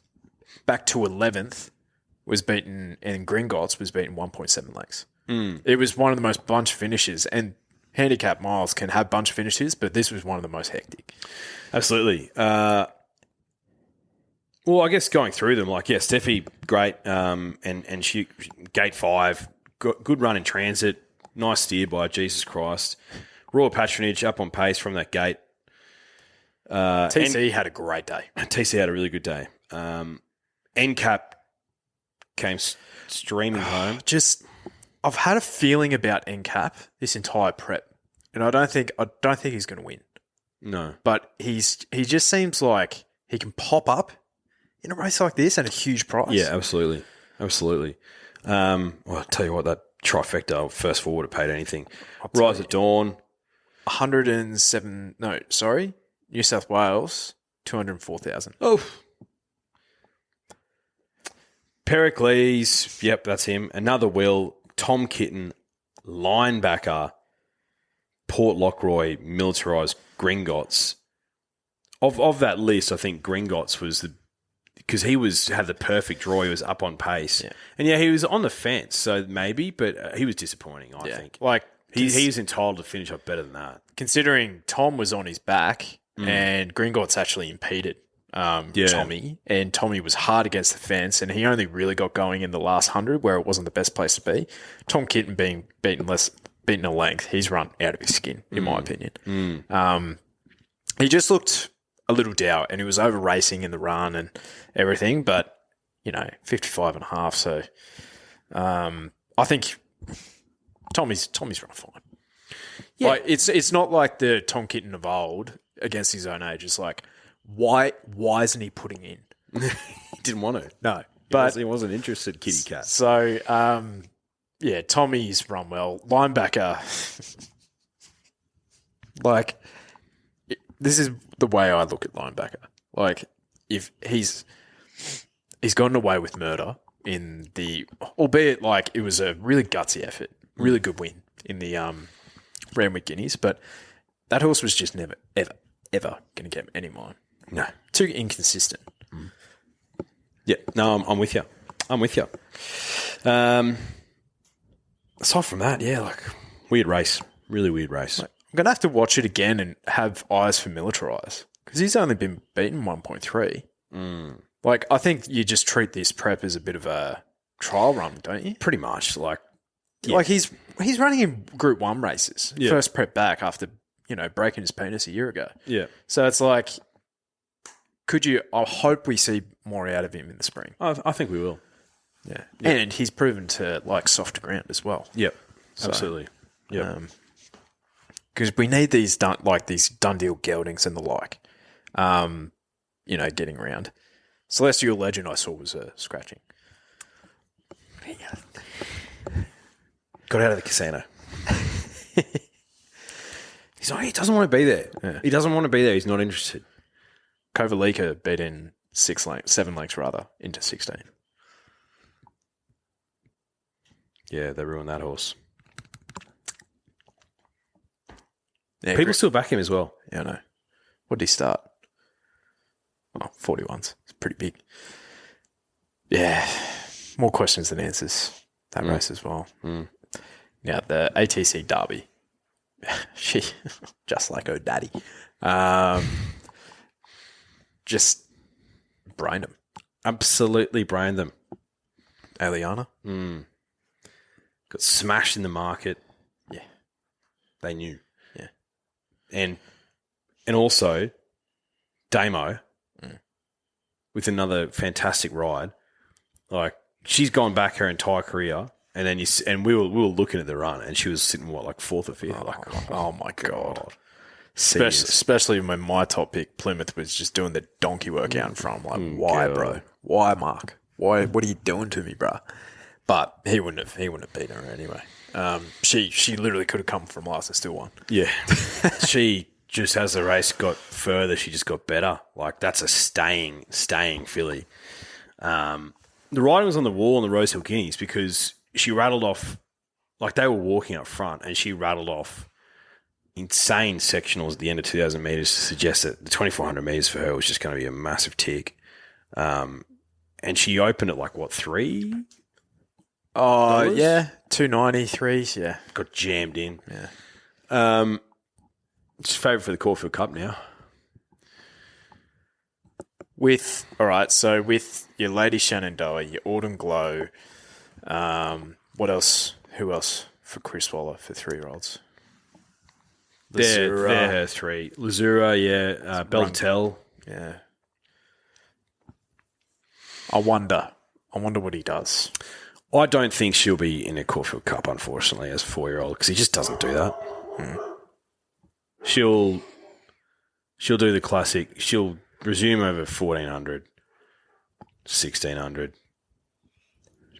back to 11th, was beaten, and Gringotts was beaten 1.7 lengths. It was one of the most bunch finishes, and handicap miles can have bunch finishes, but this was one of the most hectic. Absolutely. Well, I guess going through them, like, yeah, Steffi, great, and she, gate 5, good run in transit, nice steer by Jesus Christ. Royal Patronage up on pace from that gate. TC had a great day. TC had a really good day. NCAP came streaming home. I've had a feeling about NCAP this entire prep, and I don't think he's going to win. No, but he just seems like he can pop up in a race like this at a huge price. Yeah, absolutely. Well, I'll tell you what, that trifecta, first forward, have paid anything. Rise at Dawn. 107. No, sorry. New South Wales, 204,000. Oh. Pericles. Yep, that's him. Another Will. Tom Kitten. Linebacker. Port Lockroy. Militarised. Gringotts. Of that list, I think Gringotts was because he had the perfect draw. He was up on pace. Yeah. And he was on the fence, so maybe, but he was disappointing, I think. Like, He's entitled to finish up better than that. considering Tom was on his back and Gringotts actually impeded Tommy, and Tommy was hard against the fence, and he only really got going in the last 100 where it wasn't the best place to be. Tom Kitten being beaten a length, he's run out of his skin, in my opinion. He just looked a little dour, and he was over racing in the run and everything, but 55.5. So I think Tommy's run fine. Yeah, like, it's not like the Tom Kitten of old against his own age. It's like, why isn't he putting in? He didn't want to. No, But he wasn't interested, kitty cat. So, Tommy's run well. Linebacker, this is the way I look at linebacker. Like, if he's gotten away with murder in the, albeit like it was a really gutsy effort, really good win in the Randwick Guineas, but that horse was just never, ever, ever going to get any mine. No. Too inconsistent. Yeah, no, I'm with you. Aside from that, weird race. Really weird race. I'm going to have to watch it again and have eyes for Militarise because he's only been beaten 1.3. Like, I think you just treat this prep as a bit of a trial run, don't you? Pretty much. Like he's running in Group 1 races. Yeah. First prep back after, breaking his penis a year ago. Yeah. So it's like, I hope we see more out of him in the spring. I think we will. Yeah. And he's proven to like softer ground as well. Yep. Absolutely. Yeah. Because we need these done deal geldings and the like, getting around. Celestial Legend I saw was scratching. Got out of the casino. He doesn't want to be there. Yeah. He doesn't want to be there. He's not interested. Kovalika beat in 7 lengths into 16. Yeah, they ruined that horse. Yeah, People still back him as well. Yeah, I know. What did he start? Oh, 41s. It's pretty big. Yeah. More questions than answers. That race as well. Now, the ATC Derby. She, just like her daddy. Just brained him. Absolutely brained them. Aliana. Got smashed in the market. Yeah. They knew. Yeah. And also, Damo, with another fantastic ride. Like, she's gone back her entire career, and then we were looking at the run, and she was sitting fourth or fifth. Oh my god. Especially when my top pick Plymouth was just doing the donkey work out in front. I'm like, why, bro? Why, Mark? Why? What are you doing to me, bro? But he wouldn't have beaten her anyway. She literally could have come from last and still won. Yeah. She just, as the race got further, she just got better. Like, that's a staying filly. The riding was on the wall on the Rosehill Guineas because she rattled off, like they were walking up front, and she rattled off insane sectionals at the end of 2,000 metres to suggest that the 2,400 metres for her was just going to be a massive tick. And she opened at 3? Oh, yeah. 293s, yeah. Got jammed in. Yeah. It's favourite for the Caulfield Cup now. With your Lady Shenandoah, your Autumn Glow, what else? Who else for Chris Waller for 3-year-olds? They're her 3. Lazura, yeah. Beltel. Yeah. I wonder what he does. I don't think she'll be in a Caulfield Cup, unfortunately, as a 4-year-old, because he just doesn't do that. She'll do the classic. She'll resume over 1,400, 1,600.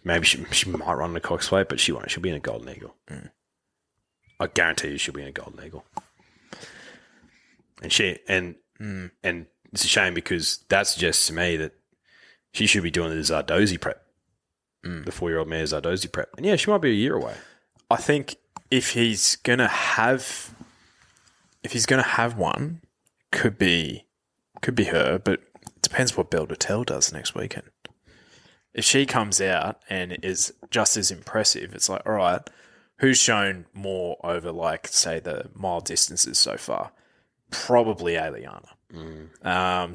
Maybe she might run the Cox Plate, but she won't. She'll be in a Golden Eagle. I guarantee you she'll be in a Golden Eagle. And and it's a shame because that suggests to me that she should be doing the Zardozi prep, the 4-year-old mare Zardozi prep. And yeah, she might be a year away. I think if he's gonna have one, could be her, but it depends what Belle Dutel does next weekend. If she comes out and is just as impressive, it's like, all right, who's shown more over, like, say, the mile distances so far? Probably Aliana.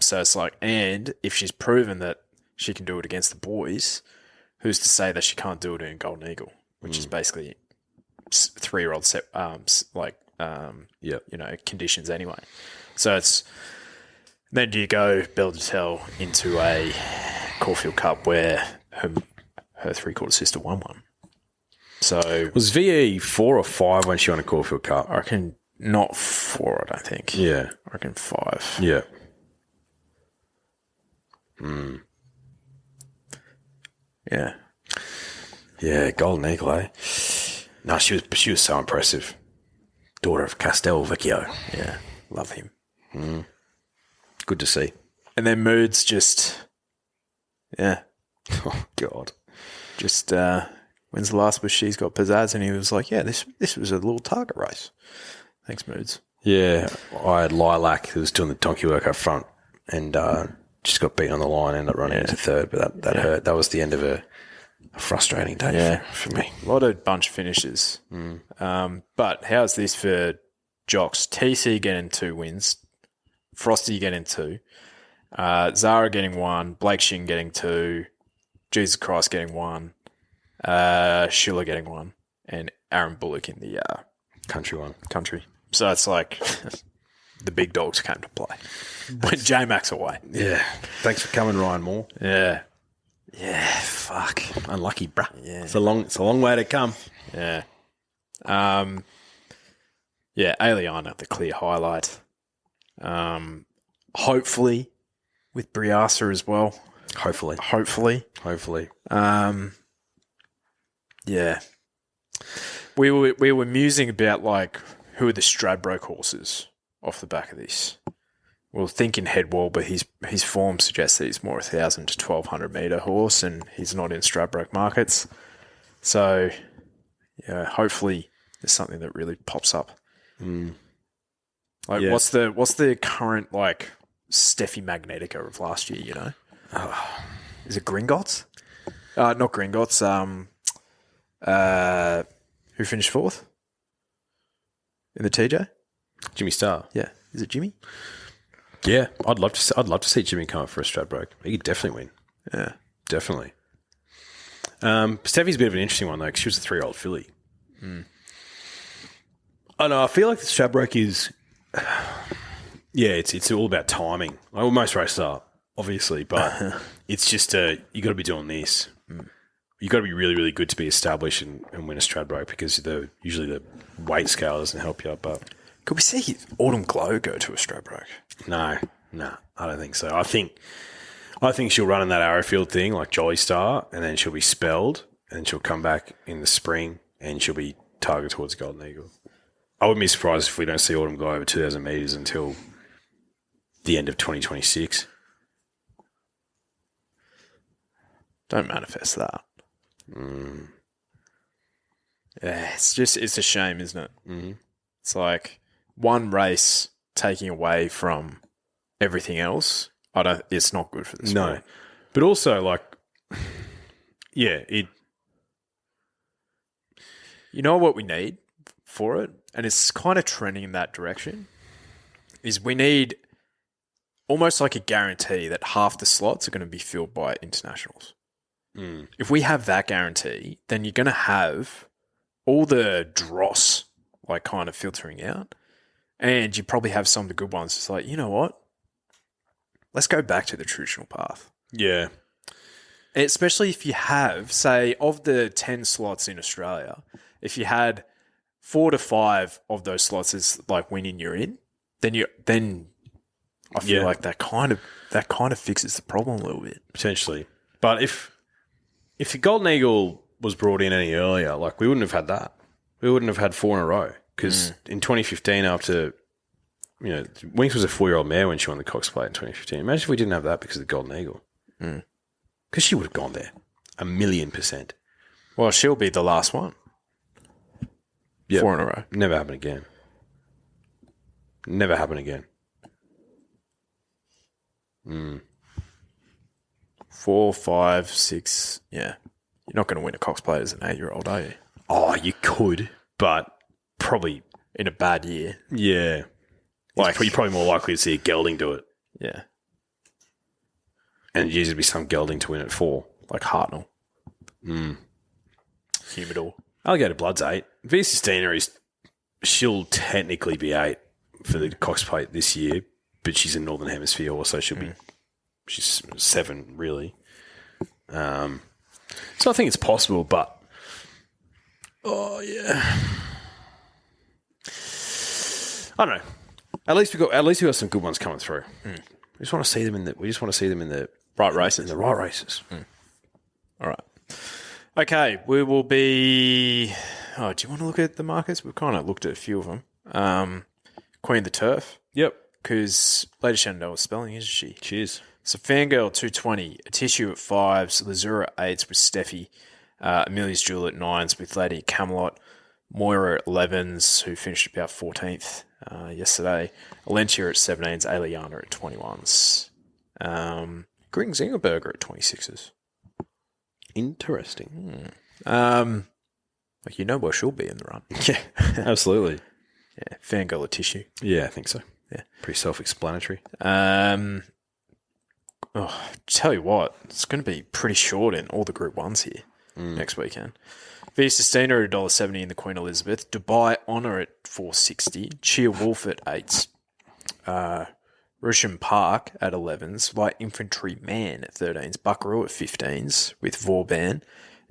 So it's like, and if she's proven that she can do it against the boys, who's to say that she can't do it in Golden Eagle, which is basically 3-year-old set, conditions anyway. So it's then do you go Belle Dutel into a Caulfield Cup where her 3/4 sister won one? So Was VE 4 or 5 when she won a Caulfield Cup? I reckon not 4. I don't think. Yeah, I reckon 5. yeah. Yeah. Yeah, Golden Eagle, eh? No, she was so impressive. Daughter of Castel Vecchio. Yeah. Love him. Good to see. And then Moods just, yeah, Oh, God. just when's the last was she's got pizzazz, and he was like, yeah, this was a little target race. Thanks, Moods. Yeah, I had Lilac who was doing the donkey work up front and just got beaten on the line, ended up running into third, but that hurt. That was the end of a frustrating day for me. A lot of bunch finishes. But how's this for jocks? TC getting 2 wins, Frosty getting 2, Zara getting 1, Blake Shin getting 2, Jesus Christ getting 1, Schiller getting 1, and Aaron Bullock in the Country one. country. So it's like the big dogs came to play when J-Mac's away. Yeah. Thanks for coming, Ryan Moore. Yeah. Yeah, fuck. Unlucky, bruh. Yeah. It's a long way to come. Yeah. Yeah, Aliana, the clear highlight. Hopefully with Briasa as well. Hopefully. Yeah. We were musing about, like, who are the Stradbroke horses off the back of this. We were thinking Headwall, but his form suggests that he's more 1,000 to 1,200 metre horse, and he's not in Stradbroke markets. So, yeah, hopefully there's something that really pops up. Like, Yeah. what's the current, like, Steffi Magnetica of last year? You know, is it Gringotts? Not Gringotts. Who finished 4th in the TJ? Jimmy Starr. Yeah, is it Jimmy? Yeah, I'd love to see Jimmy come up for a Stradbroke. He could definitely win. Yeah, Definitely. Steffi's a bit of an interesting one, though, because she was a 3-year-old filly. I know, I feel like the Stradbroke is... Yeah, it's all about timing. Well, most races are, obviously, but it's just you got to be doing this. You got to be really, really good to be established and win a Stradbroke because usually the weight scale doesn't help you. But could we see Autumn Glow go to a Stradbroke? no, I don't think so. I think she'll run in that Arrowfield thing like Jolly Star, and then she'll be spelled, and she'll come back in the spring, and she'll be targeted towards Golden Eagle. I wouldn't be surprised if we don't see Autumn Glow over 2,000 metres until the end of 2026. Don't manifest that. Yeah, it's a shame, isn't it? Mm-hmm. It's like one race taking away from everything else. It's not good for the sport. No, but also like, yeah, You know what we need for it, and it's kind of trending in that direction, is we need almost like a guarantee that half the slots are going to be filled by internationals. If we have that guarantee, then you're going to have all the dross like kind of filtering out, and you probably have some of the good ones. It's like, you know what? Let's go back to the traditional path. yeah, Especially if you have, say, of the 10 slots in Australia, if you had 4 to 5 of those slots is like winning you're in, then I feel like that kind of fixes the problem a little bit. potentially. But if if the Golden Eagle was brought in any earlier, like, we wouldn't have had that. We wouldn't have had 4 in a row. Because in 2015, after, Winx was a 4-year-old mare when she won the Cox Plate in 2015. Imagine if we didn't have that because of the Golden Eagle. Because she would have gone there. 1,000,000%. Well, she'll be the last one. Yep. 4 in a row. Never happen again. Never happen again. 4, 5, 6. Yeah. You're not going to win a Cox Plate as an 8-year-old, are you? Oh, you could, but probably in a bad year. Yeah. Like, you're probably more likely to see a gelding do it. Yeah. And it'd usually be some gelding to win at 4. Like Hartnell. Humidor. Alligator Blood's 8. Via Sistina she'll technically be 8 for the Cox Plate this year, but she's in Northern Hemisphere also. She's 7, really. So I think it's possible, but oh yeah, I don't know. At least we got some good ones coming through. We just want to see them in the right races. All right. Okay, we will be. Oh, do you want to look at the markets? We've kind of looked at a few of them. Queen of the Turf. Yep. Because Lady Shenandoah spelling, isn't she? Cheers. So Fangirl 220, a Tissue at 5s, Lazura at 8s with Steffi, Amelia's Jewel at 9s with Lady Camelot, Moira at 11s, who finished about 14th yesterday, Alentia at 17s, Aliana at 21s, Gring Zingerberger at 26s. Interesting. Like, you know where she'll be in the run. Yeah, absolutely. Yeah, Fangirl at Tissue. Yeah, I think so. Yeah. Pretty self-explanatory. Tell you what, it's going to be pretty short in all the Group 1s here next weekend. Via Sustina at $1.70 in the Queen Elizabeth. Dubai Honour at $4.60. Chia Wolf at 8s. Rusham Park at 11s. Light Infantry Man at 13s. Buckaroo at 15s with Vauban.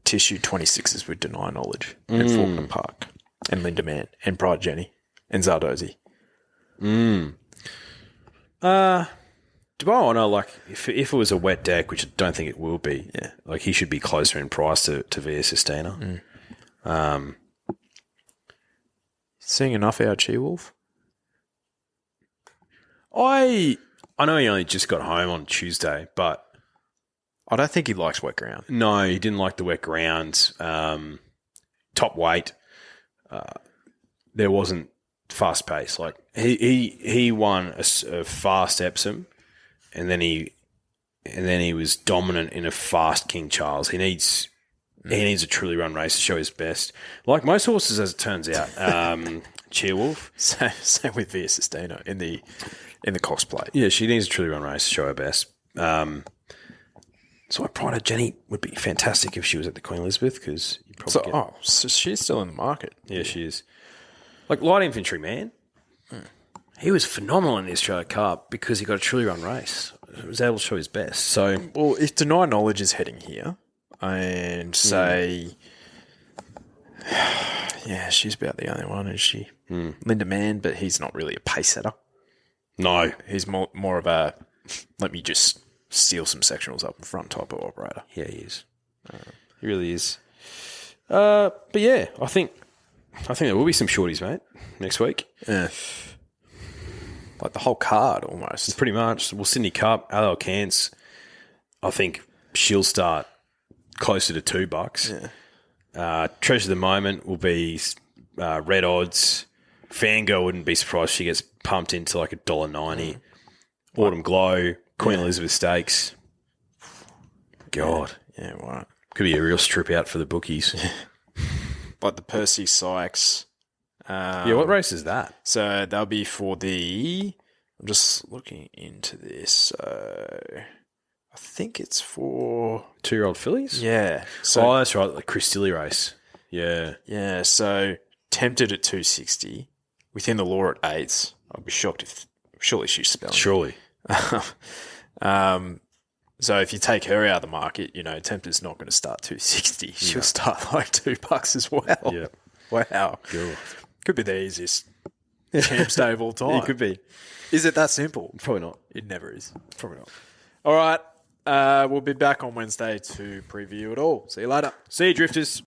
Tissue 26s with Deny Knowledge. And Faulkner Park. And Linda Man. And Pride Jenny. And Zardozi. Dubai Honour, like, if it was a wet deck, which I don't think it will be, like, he should be closer in price to Via Sistina. Seeing enough out Chia Wolf? I know he only just got home on Tuesday, but I don't think he likes wet ground. no, he didn't like the wet ground. Top weight. There wasn't fast pace. Like, he won a fast Epsom, and then he was dominant in a fast King Charles. He needs a truly run race to show his best. Like most horses, as it turns out. Chia Wolf. Same with Via Sistina in the Cox Plate. Yeah, she needs a truly run race to show her best. So I Pride Jenny would be fantastic if she was at the Queen Elizabeth, because you probably so she's still in the market. Yeah, she is. Like Light Infantry Man, he was phenomenal in the Australia Cup because he got a truly run race. He was able to show his best. So, well, if Deny Knowledge is heading here and say, yeah, she's about the only one, is she? Linda Mann, but he's not really a pace setter. no. He's more of a, let me just steal some sectionals up in front type of operator. Yeah, he is. He really is. But yeah, I think there will be some shorties, mate, next week. Yeah. Like the whole card almost. Pretty much. Well, Sydney Cup, LL Cairns, I think she'll start closer to $2. Yeah. Treasure of the Moment will be red odds. Fangirl wouldn't be surprised if she gets pumped into like $1.90. Autumn Glow, Queen Elizabeth Stakes. God. Yeah, right. Could be a real strip out for the bookies. Like the Percy Sykes. Yeah, what race is that? So that'll be for the... I'm just looking into this. So I think it's for... 2-year-old fillies? Yeah. So, Oh, that's right, the Chris Tilley race. Yeah. yeah, so Tempted at 260. Within the Law at 8s. I'd be shocked if... Surely she's spelling. Surely. So if you take her out of the market, Tempted's not going to start 260. She'll start like $2 as well. Yeah. Wow. Cool. Could be the easiest champs day of all time. It could be. Is it that simple? Probably not. It never is. Probably not. All right. We'll be back on Wednesday to preview it all. See you later. See you, Drifters.